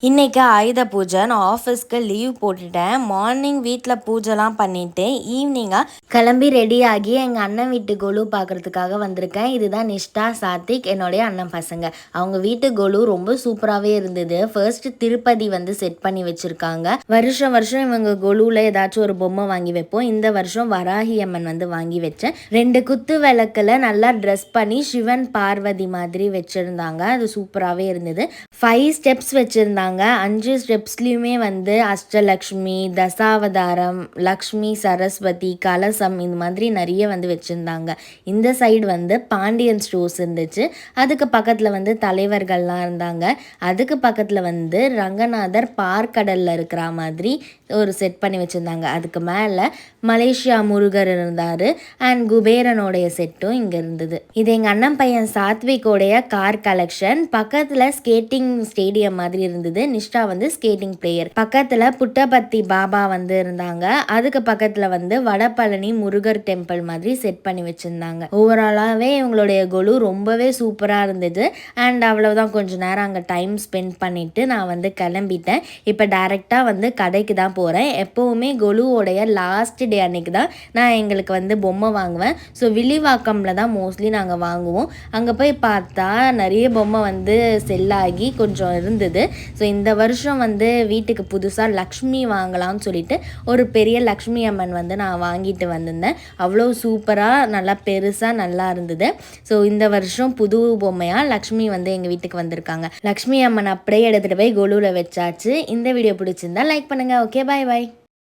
இன்னைக்கு ஆயுத பூஜை. நான் ஆஃபீஸ்க்கு லீவ் போட்டுட்டேன். மார்னிங் வீட்டில் பூஜைலாம் பண்ணிட்டு ஈவினிங்காக கிளம்பி ரெடி ஆகி எங்கள் அண்ணன் வீட்டு கொலு பார்க்குறதுக்காக வந்திருக்கேன். இதுதான் நிஷ்டா, சாத்விக், என்னுடைய அண்ணன் பசங்க. அவங்க வீட்டு கொலு ரொம்ப சூப்பராகவே இருந்தது. ஃபர்ஸ்ட் திருப்பதி வந்து செட் பண்ணி வச்சுருக்காங்க. வருஷம் வருஷம் இவங்க கொலுவில் ஏதாச்சும் ஒரு பொம்மை வாங்கி வைப்போம். இந்த வருஷம் வராகி அம்மன் வந்து வாங்கி வச்சேன். 2 குத்து விளக்கில் நல்லா ட்ரெஸ் பண்ணி சிவன் பார்வதி மாதிரி வச்சுருந்தாங்க. அது சூப்பராகவே இருந்தது. 5 ஸ்டெப்ஸ் வச்சுருந்தாங்க. 5 ஸ்டெப்ஸ்லையுமே வந்து அஷ்டலக்ஷ்மி, தசாவதாரம், லக்ஷ்மி, சரஸ்வதி, கலசம் இந்த மாதிரி நிறைய வந்து வச்சுருந்தாங்க. இந்த சைடு வந்து பாண்டியன் ஸ்டோர்ஸ் இருந்துச்சு. அதுக்கு பக்கத்தில் வந்து தலைவர்கள்லாம் இருந்தாங்க. அதுக்கு பக்கத்தில் வந்து ரங்கநாதர் பார்க்கடலில் இருக்கிற மாதிரி ஒரு செட் பண்ணி வச்சுருந்தாங்க. அதுக்கு மேலே மலேசியா முருகர் இருந்தார் அண்ட் குபேரனுடைய செட்டும் இங்கே இருந்தது. இது எங்கள் அண்ணன் பையன் சாத்விகோடைய கார் கலெக்ஷன். பக்கத்தில் ஸ்கேட்டிங் ஸ்டேடியம் மாதிரி இருந்தது. நிஷ்டா வந்து ஸ்கேட்டிங் பிளேயர். பக்கத்தில் புட்டபர்த்தி பாபா வந்து இருந்தாங்க. அதுக்கு பக்கத்தில் வந்து வடபழனி முருகர் டெம்பிள் மாதிரி செட் பண்ணி வச்சுருந்தாங்க. ஓவராலாகவே இவங்களுடைய கொலு ரொம்பவே சூப்பராக இருந்தது. அண்ட் அவ்வளோதான், கொஞ்சம் நேரம் அங்கே டைம் ஸ்பெண்ட் பண்ணிவிட்டு நான் வந்து கிளம்பிட்டேன். இப்போ டைரெக்டாக வந்து கடைக்கு தான் போகிறேன். எப்போவுமே கொலுவோடைய லாஸ்ட் டே அன்னைக்கு தான் நான் எங்களுக்கு வந்து பொம்மை வாங்குவேன். ஸோ வில்லிவாக்கமில் தான் மோஸ்ட்லி நாங்கள் வாங்குவோம். அங்கே போய் பார்த்தா நிறைய பொம்மை வந்து செல்லாகி கொஞ்சம் இருந்தது. ஸோ இந்த வருஷம் வந்து வீட்டுக்கு புதுசாக லக்ஷ்மி வாங்கலாம்னு சொல்லிட்டு ஒரு பெரிய லக்ஷ்மி அம்மன் வந்து நான் வாங்கிட்டு வந்திருந்தேன். அவ்வளோ சூப்பராக நல்லா பெருசாக நல்லா இருந்தது. ஸோ இந்த வருஷம் புது பொம்மையாக லக்ஷ்மி வந்து எங்கள் வீட்டுக்கு வந்திருக்காங்க. லக்ஷ்மி அம்மன் அப்படியே எடுத்துகிட்டு போய் கொலுவில் வச்சாச்சு. இந்த வீடியோ பிடிச்சிருந்தா லைக் பண்ணுங்கள். ஓகே, பாய் பாய்.